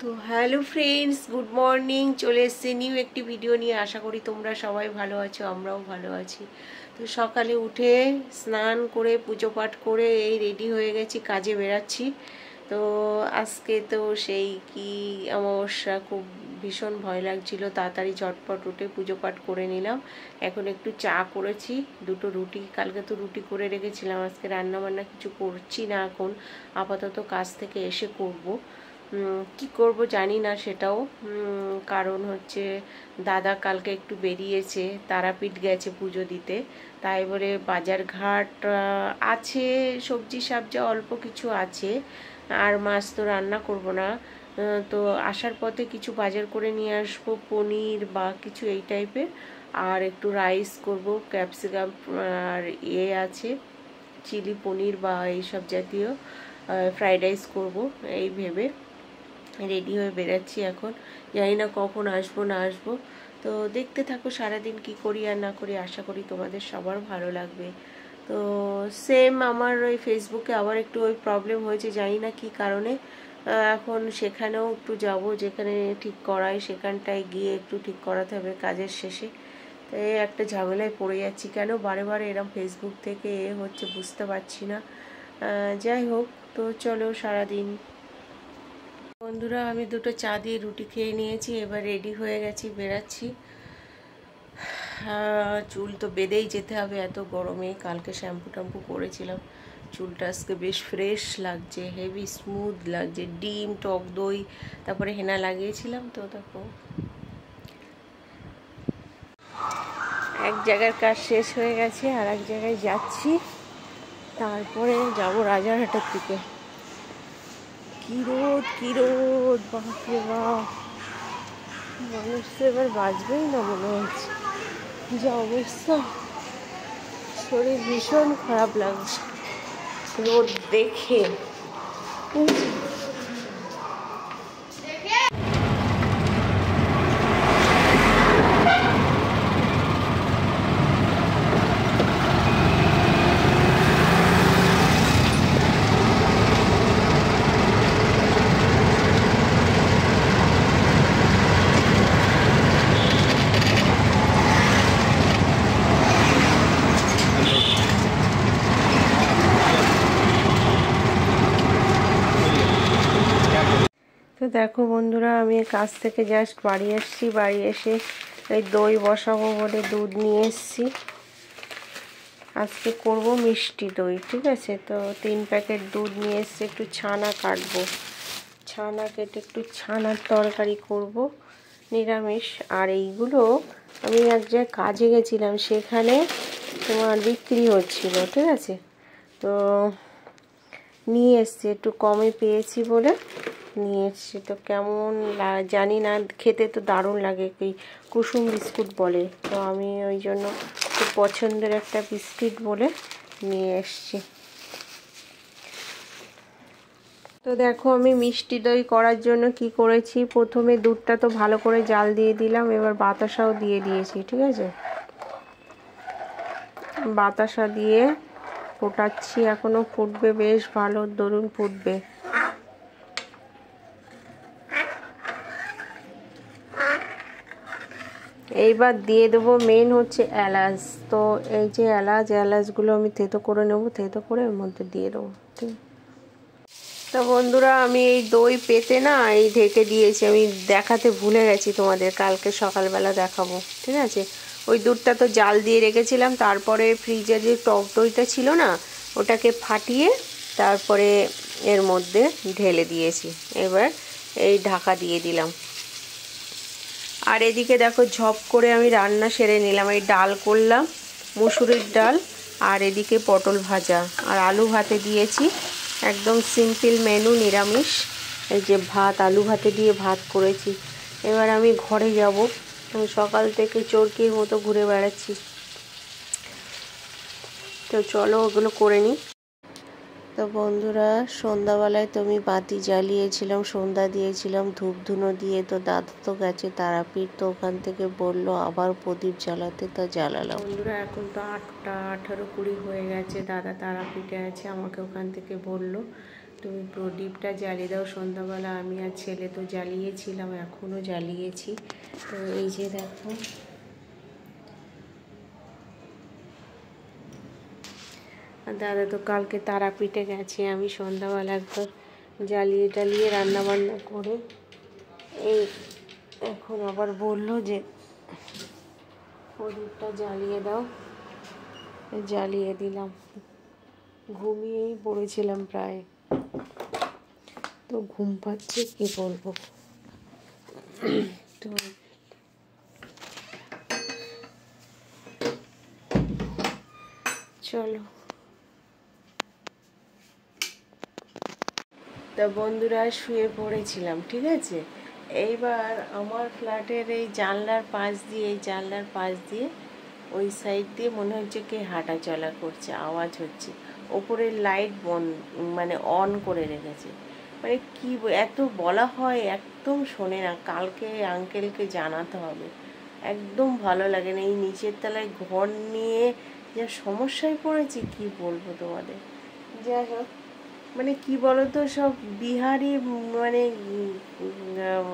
তো hello friends, good morning. চলে এসেছি নিউ একটি ভিডিও নিয়ে। আশা করি তোমরা সবাই ভালো আছো, আমরাও ভালো আছি। তো সকালে উঠে স্নান করে পুজো পাঠ করে এই রেডি হয়ে গেছি, কাজে বেরাচ্ছি। তো আজকে তো সেই কি অমাবস্যা, খুব ভীষণ ভয় লাগছিল। তাড়াতাড়ি ঝটপট উঠে পুজো পাঠ করে নিলাম। এখন একটু চা করেছি, দুটো রুটি, কালকে তো রুটি করে রেখেছিলাম। আজকে রান্না বান্না কিছু করছি না, এখন আপাতত কাজ থেকে এসে করব। কি করব জানি না সেটাও। কারণ হচ্ছে দাদা কালকে একটু বেরিয়েছে, তারাপীঠ গেছে পুজো দিতে। তাই বলে বাজার ঘাট আছে, সবজি সবজি অল্প কিছু আছে, আর মাছ তো রান্না করব না। তো আসার পথে কিছু বাজার করে নিয়ে আসবো, পনির বা কিছু এই টাইপের। আর একটু রাইস করব, ক্যাপসিকাম আর আছে চিলি পনির বা এইসব জাতীয় ফ্রাইড রাইস করবো এই ভেবে রেডি হয়ে বেরাচ্ছি। এখন জানি না কখন আসবো না আসবো। তো দেখতে থাকো সারাদিন কি করি আর না করি। আশা করি তোমাদের সবার ভালো লাগবে। তো সেম আমার ওই ফেসবুকে আবার একটু ওই প্রবলেম হয়েছে, জানি না কি কারণে। এখন সেখানেও একটু যাব, যেখানে ঠিক করাই সেখানটায় গিয়ে একটু ঠিক করাতে হবে কাজের শেষে। তো এই একটা ঝামেলায় পড়ে যাচ্ছি, কেন বারে বারে এরকম ফেসবুক থেকে হচ্ছে বুঝতে পারছি না। যাই হোক, তো চলো সারাদিন। বন্ধুরা, আমি দুটো চা দিয়ে রুটি খেয়ে নিয়েছি, এবার রেডি হয়ে গেছি, বেরাচ্ছি। চুল তো বেঁধেই যেতে হবে এত গরমে। কালকে শ্যাম্পু ট্যাম্পু করেছিলাম, চুলটা আজকে বেশ ফ্রেশ লাগছে, হেভি স্মুথ লাগছে। ডিম, টক দই, তারপরে হেনা লাগিয়েছিলাম। তো দেখো, এক জায়গার কাজ শেষ হয়ে গেছে, আর এক জায়গায় যাচ্ছি, তারপরে যাব রাজারহাটের দিকে। কি রোদ, কি রোদ, বাপরে বাপ! মানুষ তো এবার বাঁচবেই না মনে হচ্ছে, যা অবস্থা। শরীর ভীষণ খারাপ লাগছে রোদ দেখে। তো দেখো বন্ধুরা, আমি কাজ থেকে জাস্ট বাড়ি এসেছি। বাড়ি এসে এই দই বসাবো বলে দুধ নিয়ে এসেছি। আজকে করব মিষ্টি দই, ঠিক আছে। তো 3 প্যাকেট দুধ নিয়ে এসেছি, একটু ছানা কাটবো, ছানা কেটে একটু ছানার তরকারি করব নিরামিষ। আর এইগুলো আমি এক জায়গায় কাজে গেছিলাম, সেখানে তোমার বিক্রি হচ্ছিল, ঠিক আছে। তো নিয়ে এসছি, একটু কমে পেয়েছি বলে নিয়ে এসছি। তো কেমন জানি না, খেতে তো দারুণ লাগে, এই কুসুম বিস্কুট বলে। তো আমি ওই জন্য খুব পছন্দের একটা বিস্কিট বলে নিয়ে এসছি। তো দেখো, আমি মিষ্টি দই করার জন্য কি করেছি, প্রথমে দুধটা তো ভালো করে জাল দিয়ে দিলাম, এবার বাতাসাও দিয়ে দিয়েছি, ঠিক আছে। বাতাসা দিয়ে ফোটাচ্ছি, এখনো ফুটবে, বেশ ভালো দরুন ফুটবে। এইবার দিয়ে দেবো মেন হচ্ছে এলাচ। তো এই যে এলাচগুলো আমি থেতো করে নেব, থেতো করে এর মধ্যে দিয়ে দেবো, ঠিক। তো বন্ধুরা, আমি এই দই পেতে না এই ঢেকে দিয়েছি, আমি দেখাতে ভুলে গেছি তোমাদের, কালকে সকালবেলা দেখাবো, ঠিক আছে। ওই দুধটা তো জাল দিয়ে রেখেছিলাম, তারপরে ফ্রিজে যে টক দইটা ছিল না, ওটাকে ফাটিয়ে তারপরে এর মধ্যে ঢেলে দিয়েছি। এবার এই ঢাকা দিয়ে দিলাম। আর এদিকে দেখো, ঝপ করে আমি রান্না সেরে নিলাম। এই ডাল করলাম, মুসুরির ডাল, আর এদিকে পটল ভাজা আর আলু ভাতে দিয়েছি। একদম সিম্পল মেনু, নিরামিষ। এই যে ভাত, আলু ভাতে দিয়ে ভাত করেছি। এবার আমি ঘরে যাব, আমি সকাল থেকে চরকির মতো ঘুরে বেড়াচ্ছি। তো চলো ওগুলো করে নিই। তো বন্ধুরা, সন্ধ্যাবেলায় তো আমি বাতি জ্বালিয়েছিলাম, সন্ধ্যা দিয়েছিলাম ধূপ ধুনো দিয়ে। তো দাদা তো গেছে তারাপীঠ, তো ওখান থেকে বললো আবার প্রদীপ জ্বালাতে, তা জ্বালালাম। বন্ধুরা, এখন তো 8টা 18 20 হয়ে গেছে, দাদা তারাপীঠে আছে, আমাকে ওখান থেকে বললো তুমি প্রদীপটা জ্বালিয়ে দাও সন্ধ্যাবেলা। আমি আর ছেলে তো জ্বালিয়েছিলাম, এখনও জ্বালিয়েছি। তো এই যে দেখো, দাদা তো কালকে তারাপীঠে গেছে। আমি সন্ধ্যাবেলা একবার জ্বালিয়ে টালিয়ে রান্নাবান্না করে এই এখন আবার বললো যে প্রদীপটা জ্বালিয়ে দাও, জ্বালিয়ে দিলাম। ঘুমিয়েই পড়েছিলাম প্রায়, তো ঘুম পাচ্ছে কি বলবো। তো চলো, তা বন্ধুরা শুয়ে পড়েছিলাম, ঠিক আছে। এইবার আমার ফ্ল্যাটের এই জানলার পাশ দিয়ে ওই সাইড দিয়ে মনে হচ্ছে কে হাঁটা চলা করছে, আওয়াজ হচ্ছে। ওপরের লাইট বন্ধ, মানে অন করে রেখেছে। মানে কি এত বলা হয়, একদম শোনে না। কালকে আঙ্কেলকে জানাতে হবে। একদম ভালো লাগে না, এই নিচের তলায় ঘর নিয়ে যা সমস্যায় পড়েছি কি বলবো তোমাদের। যাই হোক, মানে কি বলতো, সব বিহারি, মানে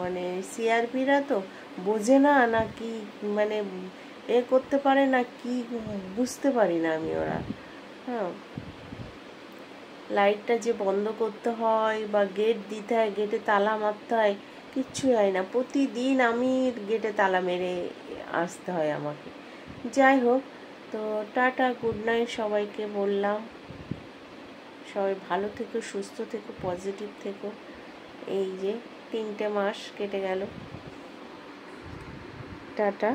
মানে সিআরপিরা তো বোঝে না, না কি মানে করতে পারে না কি, বুঝতে পারি না আমি ওরা। হ্যাঁ, লাইটটা যে বন্ধ করতে হয় বা গেট দিতে হয়, গেটে তালা মারতে হয়, কিচ্ছু হয় না। প্রতিদিন আমি গেটে তালা মেরে আসতে হয় আমাকে। যাই হোক, তো টাটা, গুড নাইট সবাইকে বললাম। সবাই ভালো থেকো, সুস্থ থেকো, পজিটিভ থেকো। এই যে 3টে মাস কেটে গেল। টাটা।